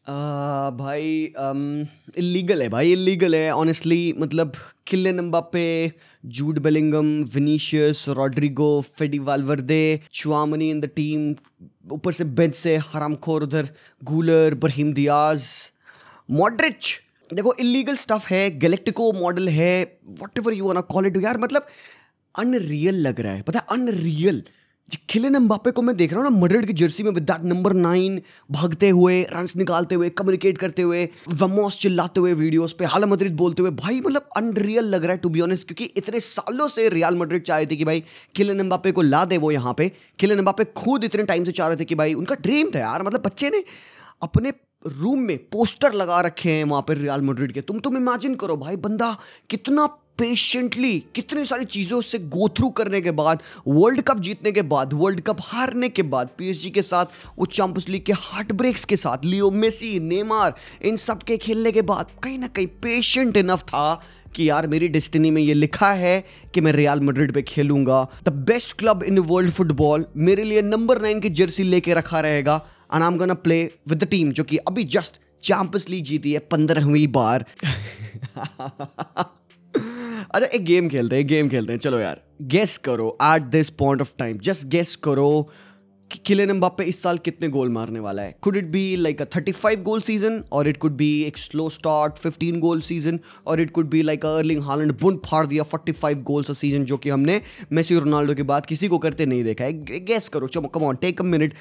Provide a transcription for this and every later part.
भाई इलीगल है भाई, इलीगल है ऑनेस्टली। मतलब Kylian Mbappe, Jude Bellingham, Vinicius, Rodrygo, Fede Valverde, चुआमनी in the team, ऊपर से बेंच से हरामखोर उधर गूलर, ब्राहीम दियाज, मॉड्रिच। देखो इलीगल स्टफ है, गैलेक्टिको मॉडल है, whatever you want to call it यार। मतलब अनरियल लग रहा है, पता है, अनरियल। किलियन एम्बापे को मैं देख रहा हूँ ना मैड्रिड की जर्सी में विद दैट नंबर 9 भागते हुए, रन्स निकालते हुए, कम्युनिकेट करते हुए, वमोस चिल्लाते हुए वीडियोस पे, हाला मैड्रिड बोलते हुए। भाई मतलब अनरियल लग रहा है टू बी ऑनेस्ट, क्योंकि इतने सालों से रियल मैड्रिड चाह रही थी कि भाई किलियन एम्बापे को ला दे वो यहाँ पे। किलियन एम्बापे खुद इतने टाइम से चाह रहे थे कि भाई, उनका ड्रीम था यार। मतलब बच्चे ने अपने रूम में पोस्टर लगा रखे हैं वहाँ पे रियल मैड्रिड के। तुम इमेजिन करो भाई, बंदा कितना पेशेंटली, कितनी सारी चीज़ों से गो थ्रू करने के बाद, वर्ल्ड कप जीतने के बाद, वर्ल्ड कप हारने के बाद, पीएसजी के साथ, वो चैंपियंस लीग के हार्ट ब्रेक्स के साथ, लियो मेसी, नेमार, इन सब के खेलने के बाद कहीं ना कहीं पेशेंट इनफ था कि यार मेरी डेस्टिनी में ये लिखा है कि मैं रियल मैड्रिड पे खेलूंगा। The best club in world football मेरे लिए नंबर 9 की जर्सी लेके रखा रहेगा, and I am gonna play with the team जो कि अभी जस्ट चैंपियंस लीग जीती है 15वीं बार। अच्छा एक गेम खेलते हैं चलो यार। गेस करो at this point of time, just guess करो कि किलियन एम्बापे इस साल कितने गोल मारने वाला है। Could it be like a 35 goal season, और इट कुड बी एक स्लो स्टार्ट 15 गोल सीजन, और it could be like Erling Haaland बुन फाड़ दिया 45 गोल्स अ सीजन, जो कि हमने मेसी और रोनाल्डो के बाद किसी को करते नहीं देखा है। गेस करो, चलो come on, take a minute.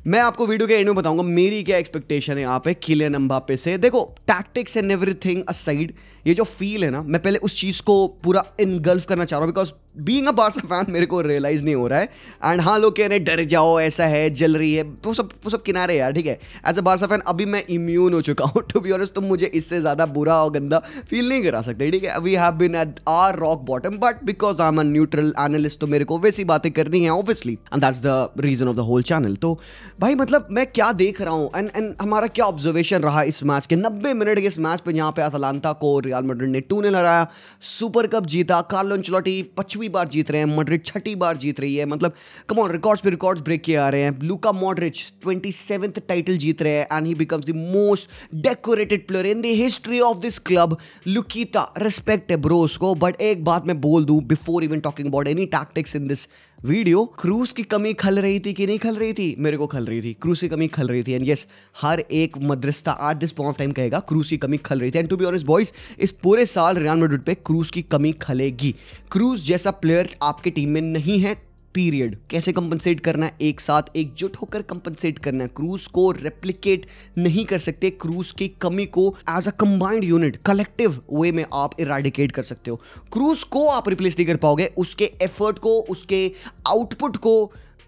मैं आपको वीडियो के एंड में बताऊंगा मेरी क्या एक्सपेक्टेशन है यहाँ पे किलियन एम्बापे से। देखो टैक्टिक्स एंड एवरीथिंग असाइड, ये जो फील है ना, मैं पहले उस चीज़ को पूरा इनगल्फ करना चाह रहा हूँ, because being a Barca fan मेरे को रियलाइज नहीं हो रहा है। एंड हाँ, लोग कह रहे हैं डर जाओ, ऐसा है, जल रही है, वो सब किनारे यार, ठीक है। एज अ बार्सा फैन अभी मैं इम्यून हो चुका हूँ टू बी ऑनेस्ट। तुम मुझे इससे ज़्यादा बुरा और गंदा फील नहीं करा सकते, ठीक है। We have been at our rock bottom, but because I am a neutral analyst, तो मेरे को वैसी बातें करनी है obviously, and that's the reason of the whole channel. तो भाई मतलब मैं क्या देख रहा हूँ, एंड हमारा क्या ऑब्जर्वेशन रहा इस मैच के 90 मिनट के इस मैच पे, जहाँ पे अटलांटा को रियल मैड्रिड ने 2-0 हराया, सुपर कप जीता, कार्लो एंचेलोटी 5वीं बार जीत रहे हैं, मैड्रिड 6ठी बार जीत रही है। मतलब कम ऑन, रिकॉर्ड्स पे रिकॉर्ड्स ब्रेक किए आ रहे हैं। लूका मॉड्रिच 27th टाइटल जीत रहे हैं, and he becomes the most decorated player in the history of this club. लुकीता, रिस्पेक्ट है ब्रोस को। बट एक बात मैं बोल दूं before even talking about any tactics in this video, Kroos की कमी खल रही थी कि नहीं खल रही थी? मेरे को खल रही थी, क्रूज की कमी खल रही थी। एंड यस, हर एक मदरसा at this point of time कहेगा क्रूज की कमी खल रही थी। And to be honest boys, इस पूरे साल रियल मैड्रिड पे क्रूज की कमी खलेगी। क्रूज जैसा प्लेयर आपके टीम में नहीं है, पीरियड। कैसे कंपनसेट करना है? एक साथ एकजुट होकर कंपनसेट करना है। क्रूज को रेप्लिकेट नहीं कर सकते। क्रूज की कमी को as a combined unit, collective way में आप इराडिकेट कर सकते हो। क्रूज को आप रिप्लेस नहीं कर पाओगे, उसके एफर्ट को, उसके आउटपुट को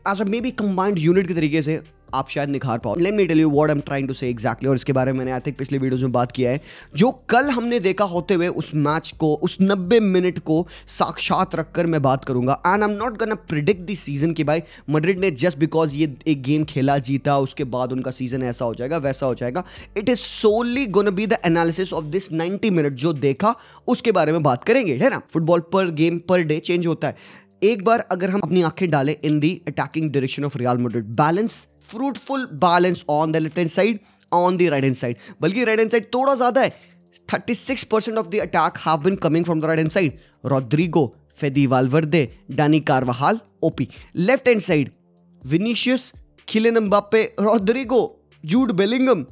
as a maybe combined unit के तरीके से आप शायद निखार पाओ। Let me tell you what I am trying to say exactly, और इसके बारे में मैंने आई थिंक पिछले वीडियोस में बात किया है। जो कल हमने देखा होते हुए उस मैच को, उस 90 मिनट को साक्षात रखकर मैं बात करूंगा। And I am not gonna predict this season कि भाई मैड्रिड ने जस्ट बिकॉज ये एक गेम खेला, जीता, उसके बाद उनका सीजन ऐसा हो जाएगा, वैसा हो जाएगा। It is solely gonna be the analysis of this 90 minute. जो देखा उसके बारे में बात करेंगे, है ना। फुटबॉल पर गेम पर डे चेंज होता है। एक बार अगर हम अपनी आंखें डालें in the attacking direction of Real Madrid, balance, fruitful balance on the left hand side, on the right hand side, बल्कि right hand side थोड़ा ज़्यादा है। 36% of the attack have been coming from the right hand side. Rodrigo, Fede Valverde, Dani Carvajal, OP. Left hand side, Vinicius, Kylian Mbappe, Rodrigo, Jude Bellingham,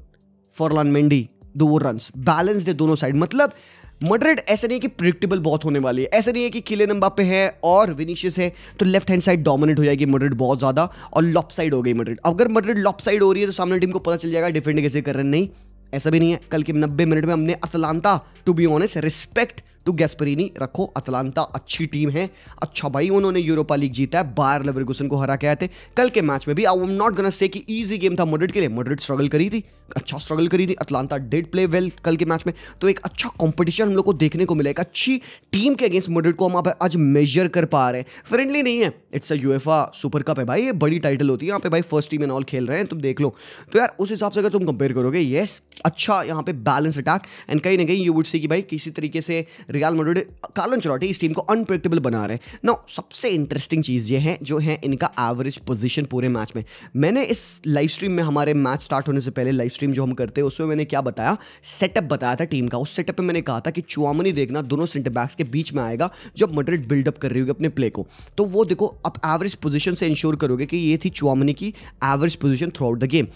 Ferland Mendy, 2 runs. Balanced है दोनों side. मतलब Madrid ऐसा नहीं है कि predictable बहुत होने वाली है, ऐसा नहीं है कि किलियन एम्बापे है और विनीशियस है तो लेफ्ट हैंड साइड डोमिनेट हो जाएगी मैड्रिड बहुत ज्यादा और लॉप साइड हो गई मैड्रिड। अगर मैड्रिड लॉप साइड हो रही है तो सामने टीम को पता चल जाएगा डिफेंड कैसे कर रहे हैं। नहीं, ऐसा भी नहीं है। कल के 90 मिनट में हमने Atalanta, to be honest, respect to Gasperini रखो, अटलांटा अच्छी टीम है। अच्छा भाई, उन्होंने यूरोपा लीग जीता है, बायर लेवरकुसन को हरा के आए थे। कल के मैच में भी I am not gonna say कि इजी गेम था मैड्रिड के लिए। मैड्रिड स्ट्रगल करी थी, अच्छा स्ट्रगल करी थी। अटलांटा डिड प्ले वेल कल के मैच में। तो एक अच्छा कंपटीशन हम लोग को देखने को मिलेगा। अच्छी टीम के अगेंस्ट मैड्रिड को हम आज मेजर कर पा रहे हैं। फ्रेंडली नहीं है, it's a UEFA super cup है भाई, ये बड़ी टाइटल होती है। यहाँ पे भाई फर्स्ट टीम एंड ऑल खेल रहे हैं, तुम देख लो। तो यार उस हिसाब से अगर तुम कंपेयर करोगे, यस अच्छा यहाँ पे बैलेंस अटैक, एंड कहीं ना कहीं यू वुड सी कि भाई किसी तरीके से रियल मैड्रिड, कार्लो एंचेलोटी इस टीम को अनप्रेडिक्टेबल बना रहे हैं। नाउ सबसे इंटरेस्टिंग चीज़ ये है जो है इनका एवरेज पोजीशन पूरे मैच में। मैंने इस लाइव स्ट्रीम में, हमारे मैच स्टार्ट होने से पहले लाइव स्ट्रीम जो हम करते हैं उसमें मैंने क्या बताया, सेटअप बताया था टीम का। उस सेटअप में मैंने कहा था कि चुआमनी देखना दोनों सेंटर बैक्स के बीच में आएगा जब मैड्रिड बिल्डअप कर रही होगी अपने प्ले को। तो वो देखो, आप एवरेज पोजीशन से इंश्योर करोगे कि ये थी चुआमनी की average position through out the game.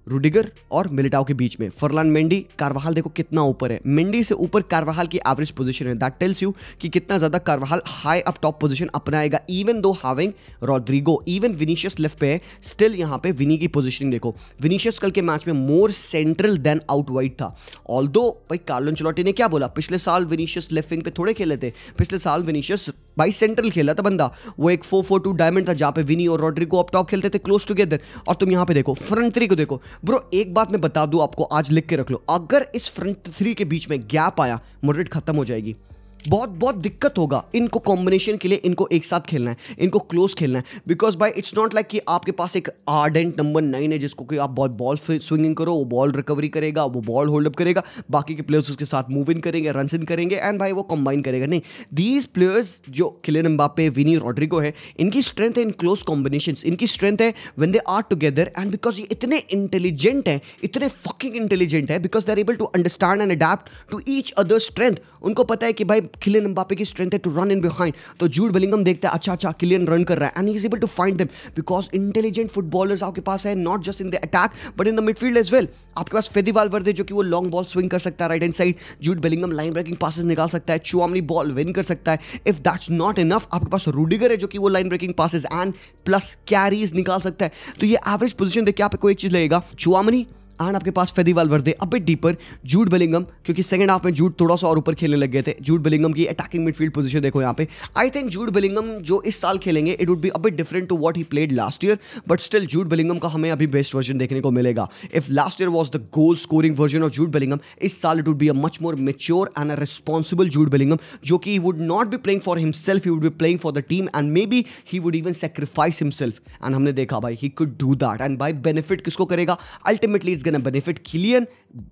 Rudiger और मिलिटाओ के बीच में फरलान मेंडी, कारवाहाल देखो कितना ऊपर है, मेंडी से ऊपर कारवाहाल की एवरेज पोजीशन है। दैट टेल्स यू कि कितना ज्यादा Carvajal high up top position अपनाएगा, even though having Rodrygo, even Vinicius left पे है, स्टिल यहां पे विनी की पोजीशनिंग देखो। विनीशियस कल के मैच में मोर सेंट्रल देन आउट वाइड था। ऑल्दो भाई कार्लो एंचेलोटी ने क्या बोला, पिछले साल विनीशियस लेफ्ट विंग पे थोड़े खेले थे, पिछले साल विनीशियस बाई सेंट्रल खेला था बंदा। वो एक 4-4-2 डायमंड था जहां पे विनी और रॉड्रिगो अप टॉप खेलते थे क्लोज टुगेदर। और तुम यहां पे देखो फ्रंट थ्री को देखो ब्रो, एक बात मैं बता दूं आपको, आज लिख के रख लो, अगर इस फ्रंट थ्री के बीच में गैप आया मैड्रिड खत्म हो जाएगी। बहुत बहुत दिक्कत होगा इनको कॉम्बिनेशन के लिए, इनको एक साथ खेलना है, इनको क्लोज खेलना है। बिकॉज भाई इट्स नॉट लाइक कि आपके पास एक आर्डेंट नंबर 9 है जिसको कि आप बॉल स्विंगिंग करो, वो बॉल रिकवरी करेगा, वो बॉल होल्ड अप करेगा, बाकी के प्लेयर्स उसके साथ मूव इन करेंगे, रन इन करेंगे एंड भाई वो कंबाइन करेगा। नहीं, दीज प्लेयर्स जो किलियन एम्बापे, विनी, रॉड्रिगो है, इनकी स्ट्रेंथ है इन क्लोज कॉम्बिनेशंस, इनकी स्ट्रेंथ है when they are together. And because ये इतने इंटेलिजेंट है, इतने फकिंग इंटेलिजेंट है, because they are able to understand and adapt to each other strength. उनको पता है कि भाई किलियन एम्बापे की स्ट्रेंथ है टू रन इन बिहाइंड, तो जूड बेलिंगम देखता है अच्छा किलियन रन कर रहा है and he is able to find them, because intelligent footballers आपके पास है, not just in the attack but in the midfield as well. आपके पास फेदी वाल्वर्दे जो कि वो लॉन्ग बॉल स्विंग कर सकता है right hand side, Jude Bellingham line breaking passes निकाल सकता है, चुआमनी बॉल विन कर सकता है। इफ दैट्स नॉट इनफ, आपके पास रुडिगर है जो कि वो line breaking passes and plus carries निकाल सकता है। तो ये एवरेज पोजीशन देख के आपको एक चीज लगेगा, चुआमनी एंड आपके पास Fede Valverde, a bit deeper Jude Bellingham, क्योंकि सेकंड हाफ में जूड थोड़ा सा और ऊपर खेलने लग गए थे। जूड बेलिंगम की अटैकिंग मिडफील्ड पोजीशन देखो यहाँ पे। आई थिंक जूड बेलिंगम जो इस साल खेलेंगे it would be a bit different to what he played last year, but still Jude Bellingham का हमें अभी बेस्ट वर्जन देखने को मिलेगा। If last year was the goal scoring version of Jude Bellingham, इस साल it would be a much more mature and a responsible Jude Bellingham, जो कि would not be playing for himself, he would be playing for the team and may be he would even sacrifice himself. And हमने देखा भाई he could do that, and भाई benefit किसको करेगा, ultimately it's gonna benefit Kylian,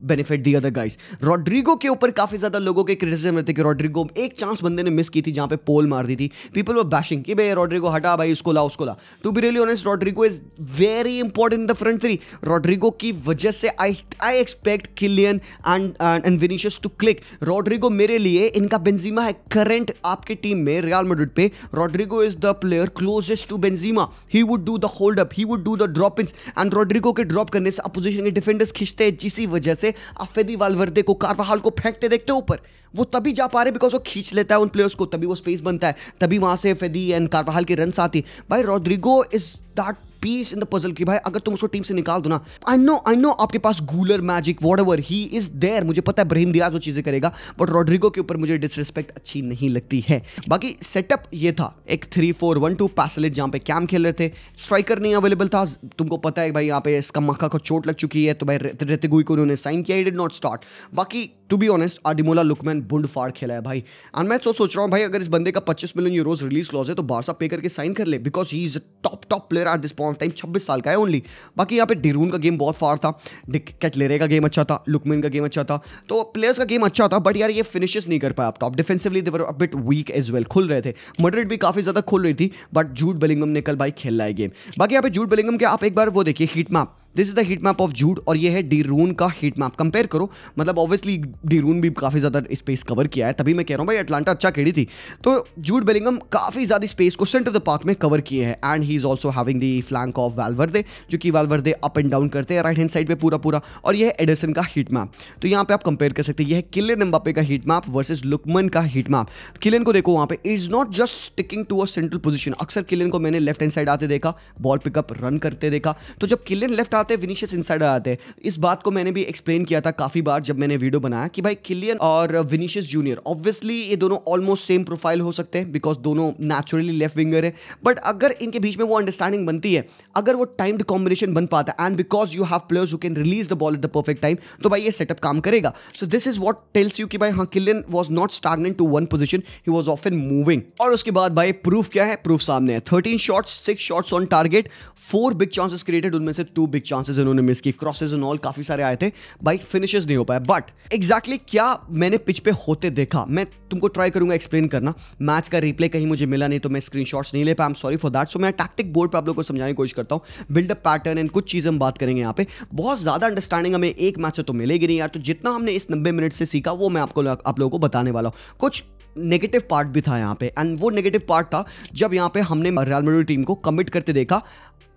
benefit the other guys. Rodrygo के ऊपर काफी ज्यादा लोगों के क्रिटिसिज्म रहते कि रॉड्रिगो, एक चांस बंदे ने मिस की थी जहां पे पोल मार दी थी, पीपल वर बैशिंग कि भाई रॉड्रिगो हटा भाई, उसको ला उसको ला। To be really honest, Rodrygo is very important in the front three. Rodrygo की वजह से I expect Kylian and Vinicius to click. Rodrygo मेरे लिए इनका बेंजीमा है करंट आपके टीम में रियल मैड्रिड पे। Rodrygo is the player closest to Benzema, he would do the hold up, he would do the drop ins, and Rodrygo के drop करने से अपोजिशन के डिफेंडर्स खींचते हैं, जिसी वजह से आप फेदी वाल्वर्दे को, कारवाहाल को फेंकते देखते ऊपर, वो तभी जा पा रहे बिकॉज वो खींच लेता है उन प्लेयर्स को, तभी वो स्पेस बनता है, तभी वहां से फेदी एंड कारवाहाल की रन आती। भाई Rodrygo is that piece in the puzzle की भाई अगर तुम उसको टीम से निकाल दो ना, आई नो आपके पास Guler, magic, whatever, he is there, मुझे पता है ब्राहीम दियाज वो चीजें करेगा, बट रॉड्रिगो के ऊपर मुझे डिसरिस्पेक्ट अच्छी नहीं लगती है। बाकी सेटअप ये था एक 3-4-1-2 पैसलेज जहां पे कैम खेल रहे थे, स्ट्राइकर नहीं अवेलेबल था, तुमको पता है भाई यहाँ पे इसका मक्का को चोट लग चुकी है, तो भाई रेतिगुई को उन्होंने साइन किया, ही डिड नॉट स्टार्ट। बाकी टू बी ऑनेस्ट आदिमोला लुकमैन बुंड फाड़ खेला है भाई, एंड मैं तो सोच रहा हूँ भाई अगर इस बंदे का 25 मिलियन यूरोज रिलीज क्लॉज है तो बारसा पे करके साइन कर ले, because he is top player eight this point time, 26 साल का है ओनली। बाकी यहाँ पे डिरून का गेम बहुत फार था, कैटलेरे का गेम अच्छा था, लुकमैन का गेम अच्छा था, तो प्लेयर्स का गेम अच्छा था, बट यार ये फिनिशेस नहीं कर पाया आप top. Defensively they were a bit weak as well, खुल रहे थे, मैड्रिड भी काफी ज्यादा खुल रही थी, बट जूड बेलिंगम ने कल भाई खेला है गेम। बाकी यहाँ पे जूड बेलिंगम के आप एक बार वो देखिए heat map, this is the heat map of Jude, और ये है डिरून का हीट मैप, कंपेयर करो। मतलब ऑब्वियसली डिरून भी काफी ज्यादा स्पेस कवर किया है, तभी मैं कह रहा हूँ भाई अटलांटा अच्छा खेली थी, तो जूड बेलिंगम काफी ज्यादा स्पेस को सेंटर द पार्क में कवर किए हैं, and he is also having the flank of Valverde, जो कि वाल्वर्दे अप एंड डाउन करते हैं राइट हैंड साइड पे पूरा, और ये है एडरसन का हीट मैप। तो यहाँ पे आप कंपेयर कर सकते हैं, ये है किलियन एम्बापे का हीट मैप वर्सेस लुकमैन का हीट मैप। किलियन को देखो वहाँ पे is not just sticking to a central position, अक्सर किलियन को मैंने लेफ्ट हैंड साइड आते देखा, बॉल पिकअप रन करते देखा, तो जब किलियन लेफ्ट आते हैं विनीशियस इनसाइड आते हैं। इस बात को मैंने भी एक्सप्लेन किया था काफी बार जब मैंने वीडियो बनाया कि भाई किलियन और विनीशियस जूनियर ऑब्वियसली ये दोनों ऑलमोस्ट सेम प्रोफाइल हो सकते हैं, बिकॉज दोनों नेचुरली लेफ्ट विंगर है, बट अगर इनके बीच में वो अंडरस्टैंडिंग बनती है, अगर वो टाइम्ड कॉम्बिनेशन बन पाता है, and because you have players who can release the ball at the perfect time, तो भाई ये सेटअप काम करेगा। So this is what tells you कि भाई हाँ Kylian was not stagnant to one position, he was often moving. और उसके बाद भाई प्रूफ क्या है, प्रूफ सामने है, 13 shots, 6 shots on target, 4 big chances created, उनमें से 2 बिग चांसेस इन्होंने मिस की, क्रॉसेस एंड ऑल काफी सारे आए थे, भाई फिनिशेस नहीं हो पाया। बट एग्जैक्टली क्या मैंने पिच पे होते देखा, मैं तुमको ट्राई करूंगा एक्सप्लेन करना। मैच का रिप्ले कहीं मुझे मिला नहीं तो मैं स्क्रीनशॉट्स नहीं ले पाया, I am sorry for that. So मैं टैक्टिक बोर्ड पे आप लोगों को समझाने की कोशिश करता हूँ, बिल्डअप पैटर्न एंड कुछ चीजें हम बात करेंगे यहाँ पे। बहुत ज्यादा अंडरस्टैंडिंग हमें एक मैच से तो मिलेगी नहीं यार, तो जितना हमने इस 90 मिनट से सीखा वो मैं आप लोगों को बताने वाला हूँ। कुछ नेगेटिव पार्ट भी था यहाँ पे, एंड वो नेगेटिव पार्ट था जब यहाँ पे हमने रियल मैड्रिड टीम को कमिट करते देखा।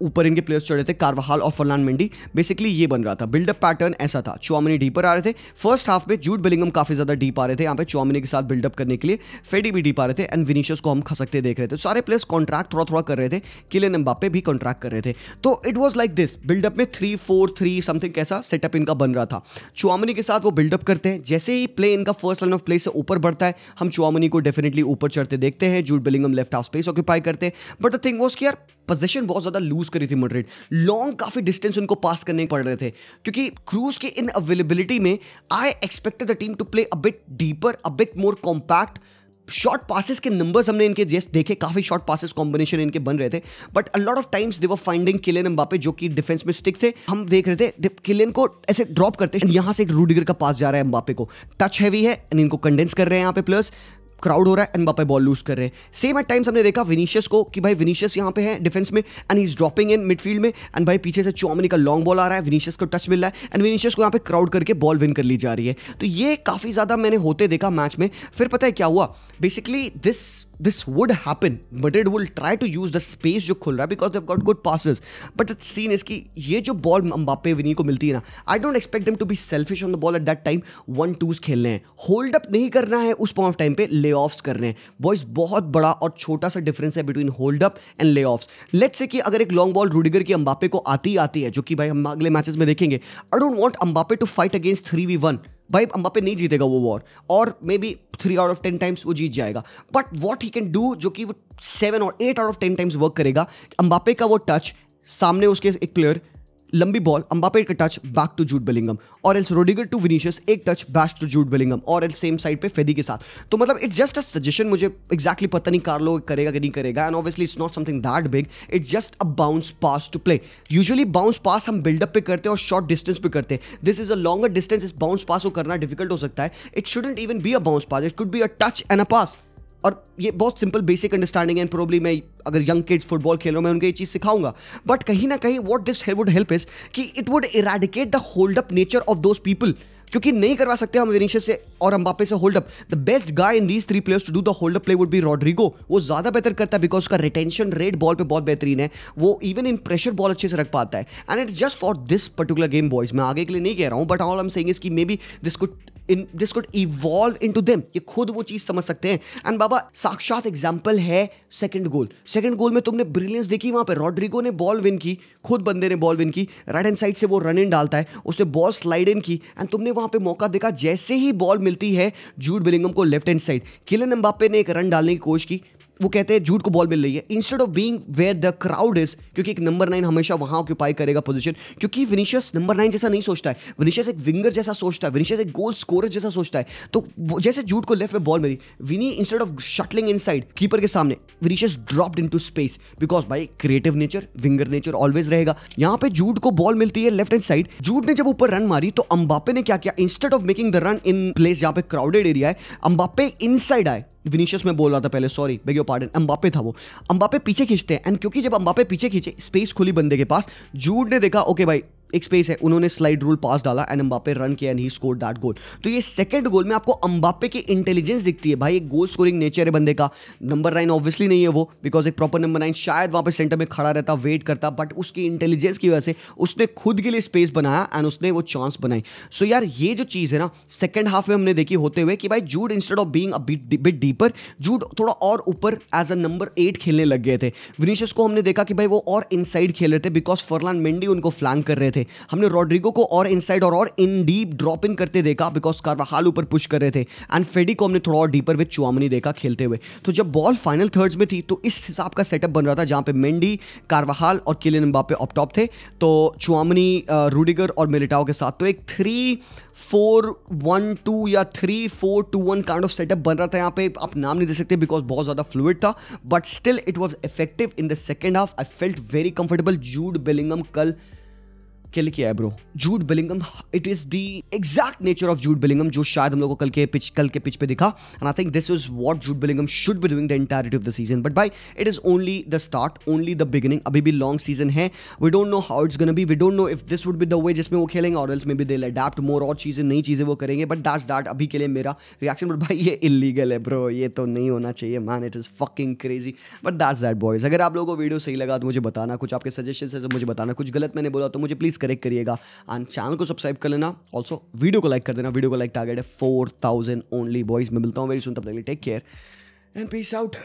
ऊपर इनके प्लेयर्स चढ़े थे, कार्वाहाल और फर्नांड मेंडी। बेसिकली ये बन रहा था, बिल्डअप पैटर्न ऐसा था, चुआमेनी डीपर आ रहे थे फर्स्ट हाफ में, जूड बेलिंगम काफी ज्यादा डीप आ रहे थे यहाँ पे चुआमेनी के साथ बिल्डअप करने के लिए, फेडी भी डीप आ रहे थे, एंड विनीशियस को हम खसकते देख रहे थे। सारे प्लेयर्स कॉन्ट्रैक्ट थोड़ा थोड़ा कर रहे थे, किलियन एम्बाप्पे भी कॉन्ट्रैक्ट कर रहे थे। तो it was like this, buildup में 3-4-3 समथिंग कैसा सेटअप इनका बन रहा था। चुआमेनी के साथ वो बिल्डअप करते हैं, जैसे ही प्ले इनका फर्स्ट लाइन ऑफ प्ले से ऊपर बढ़ता है, हम चुआमेनी को डेफिनेटली ऊपर चढ़ते देखते हैं, Jude Bellingham left half space occupy करते हैं। बट द थिंग वाज कि यार पोजीशन बहुत ज्यादा लूज करी थी मैड्रिड, लॉन्ग काफी डिस्टेंस उनको पास करने पड़ रहे थे, क्योंकि क्रूज की इन अवेलेबिलिटी में I expected the team to play a bit deeper, a bit more compact. Short passes के नंबर्स हमने इनके जैसे देखे, काफी शॉर्ट पासेस कॉम्बिनेशन इनके बन रहे थे, but a lot of times they were finding Kylian Mbappe जो कि डिफेंस में स्टिक थे। हम देख रहे थे किलियन को ऐसे ड्रॉप करते, यहां से एक रूडिगर का पास जा रहा है एम्बाप्पे को, टच हैवी है एंड इनको कंडेंस कर रहे हैं यहाँ पे प्लेयर्स, क्राउड हो रहा है, एम्बाप्पे बॉल लूज कर रहे हैं। सेम एट टाइम्स हमने देखा विनीशियस को कि भाई विनीशियस यहाँ पे है डिफेंस में and he is dropping in midfield में, एंड भाई पीछे से चुआमेनी का लॉन्ग बॉल आ रहा है, विनीशियस को टच मिल रहा है एंड विनीशियस को यहाँ पे क्राउड करके बॉल विन कर ली जा रही है। तो ये काफी ज्यादा मैंने होते देखा मैच में। फिर पता है क्या हुआ, basically this would happen, Madrid will try to use the space जो खुल रहा है because they've got good passes, but the scene is कि ये जो बॉल एम्बाप्पे विनी को मिलती है ना, I don't expect them to be selfish on the ball at that time, 1-2s खेलने हैं, होल्ड अप नहीं करना है उस पॉइंट ऑफ टाइम पे, ले ऑफ्स करने हैं। बॉयज बहुत बड़ा और छोटा सा डिफरेंस है बिटवीन होल्ड अप एंड ले ऑफ्स। लेट्स से कि अगर एक लॉन्ग बॉल रूडिगर की एम्बाप्पे को आती है, जो कि भाई हम अगले मैचेस में देखेंगे, I don't want Mbappe to fight against 3v1, भाई एम्बाप्पे नहीं जीतेगा वो वॉर, और maybe 3 out of 10 times वो जीत जाएगा, but what he can do जो कि वो 7 और 8 out of 10 टाइम्स वर्क करेगा, एम्बाप्पे का वो टच, सामने उसके एक प्लेयर, लंबी बॉल, एम्बाप्पे का touch back to Jude Bellingham, और एल्स रोडिगर टू विनीशियस, एक touch back to Jude Bellingham, और एल्स सेम साइड पे फेदी के साथ। तो मतलब इट्स जस्ट अ सजेशन, मुझे एग्जैक्टली पता नहीं कार्लो करेगा कि नहीं करेगा, and obviously it's not something that big, it's just a bounce pass to play. Usually bounce pass हम बिल्डअप पे करते हैं और शॉर्ट डिस्टेंस पे करते हैं, this is a longer distance, इस बाउंस पास को करना डिफिकल्ट हो सकता है। It shouldn't even be a bounce pass, it could be a touch and a pass. और ये बहुत सिंपल बेसिक अंडरस्टैंडिंग है, प्रोबब्ली मैं अगर यंग किड्स फुटबॉल खेल रहा हूँ मैं उनको ये चीज़ सिखाऊंगा, बट कहीं ना कहीं what this would help is कि it would eradicate the hold up nature of those people, क्योंकि नहीं करवा सकते हम विनीशियस से और एम्बाप्पे से hold up. The best guy in these 3 players to do the hold up play would be Rodrygo. वो ज्यादा बेहतर करता है बिकॉज उसका रिटेंशन रेट बॉल पे बहुत बेहतरीन है, वो इवन इन प्रेशर बॉल अच्छे से रख पाता है, and it's just for this particular game boys. मैं आगे के लिए नहीं कह रहा हूँ, but all I am saying is कि maybe this could evolve into them, ये खुद वो चीज समझ सकते हैं। एंड बाबा साक्षात एग्जांपल है सेकंड गोल में तुमने ब्रिलियंस देखी, वहां पे रॉड्रिगो ने बॉल विन की, खुद बंदे ने बॉल विन की, राइट हैंड साइड से वो रन इन डालता है, उसने बॉल स्लाइड इन की, एंड तुमने वहां पे मौका देखा जैसे ही बॉल मिलती है जूड बेलिंगम को left hand side, Kylian Mbappe ने एक रन डालने की कोशिश की, वो कहते हैं जूड को बॉल मिल रही है, instead of being where the crowd is, क्योंकि एक नंबर 9 हमेशा वहां ऑक्यूपाई करेगा पोजीशन, क्योंकि विनीशियस नंबर 9 जैसा नहीं सोचता है, विनीशियस एक विंगर जैसा सोचता है, विनीशियस एक गोल स्कोरर जैसा सोचता है। तो जैसे जूड को लेफ्ट में बॉल मिली, Vini instead of shuttling inside keeper के सामने, Vinicius dropped into space, because भाई creative nature, winger nature always रहेगा। यहां पे जूड को बॉल मिलती है लेफ्ट हैंड साइड, जूड ने जब ऊपर रन मारी तो एम्बाप्पे ने क्या किया, instead of making the run in place जहां पे क्राउडेड एरिया है, एम्बाप्पे इनसाइड आए, विनीशियस में बोल रहा था पहले, sorry bag your pardon, Mbappe था वो, एम्बाप्पे पीछे खींचते हैं, एंड क्योंकि जब एम्बाप्पे पीछे खींचे स्पेस खुली बंदे के पास, जूड ने देखा ओके भाई एक स्पेस है, उन्होंने स्लाइड रूल पास डाला एंड एम्बाप्पे रन किया and he scored that goal. तो ये सेकंड गोल में आपको एम्बाप्पे की इंटेलिजेंस दिखती है, भाई एक गोल स्कोरिंग नेचर है बंदे का। नंबर 9 ऑब्वियसली नहीं है वो, बिकॉज एक प्रॉपर नंबर 9 शायद वहां पे सेंटर में खड़ा रहता, वेट करता, बट उसकी इंटेलिजेंस की वजह से उसने खुद के लिए स्पेस बनाया एंड उसने वो चांस बनाई। सो यार ये जो चीज है ना सेकंड हाफ में हमने देखी होते हुए कि भाई Jude instead of being a bit deeper, Jude थोड़ा और ऊपर एज अ नंबर 8 खेलने लग गए थे। विनीशियस को हमने देखा कि भाई वो और इनसाइड खेल रहे थे बिकॉज फर्लान मेंडी उनको फ्लैंक कर रहे थे। हमने रॉड्रिगो को और इनसाइड और इन डीप ड्रॉप इन करते देखा बिकॉज कार्वाहाल ऊपर पुश कर रहे थे, एंड फेडी को हमने थोड़ा और डीपर विद चुआमेनी देखा खेलते हुए। तो जब बॉल फाइनल थर्ड्स में थी तो इस हिसाब का सेटअप बन रहा था जहां पे मेंडी, कार्वाहाल और किलियन एम्बाप्पे अप टॉप थे, तो चुआमेनी, रूडिगर और मिलिटाओ के साथ। तो एक 3-4-1-2 या 3-4-2-1 काइंड ऑफ सेटअप बन रहा था यहाँ पे, आप नाम नहीं दे सकते बिकॉज बहुत ज्यादा फ्लूइड था, but still it was effective in the second half. I felt very comfortable. Jude Bellingham कल किल किया है bro Jude Bellingham. It is the exact nature of Jude Bellingham जो शायद हम लोग को कल के पिच पे दिखा. And I think this is what Jude Bellingham should be doing the entirety of the season. But भाई it is only the start, only the beginning. अभी भी लॉन्ग सीजन है. We don't know how it's gonna be. We don't know if this would be the way जिसमें वो खेलेंगे और else maybe they will adapt more और चीजें, नई चीजें वो करेंगे. बट दैट्स दैट अभी के लिए मेरा रिएक्शन. बट भाई ये इलीगल है ब्रो, ये तो नहीं होना चाहिए man. It is fucking crazy. But that's that boys. अगर आप लोगों को वीडियो सही लगा तो मुझे बताना, कुछ आपके सजेशन है तो मुझे बताना, कुछ गलत मैंने बोला तो मुझे प्लीज करेक्ट करिएगा. एंड चैनल को सब्सक्राइब कर लेना. ऑल्सो वीडियो को लाइक कर देना. वीडियो को लाइक टारगेट है 4000 ओनली बॉयज. मैं मिलता हूँ वेरी सुन. तब तक take care and peace out.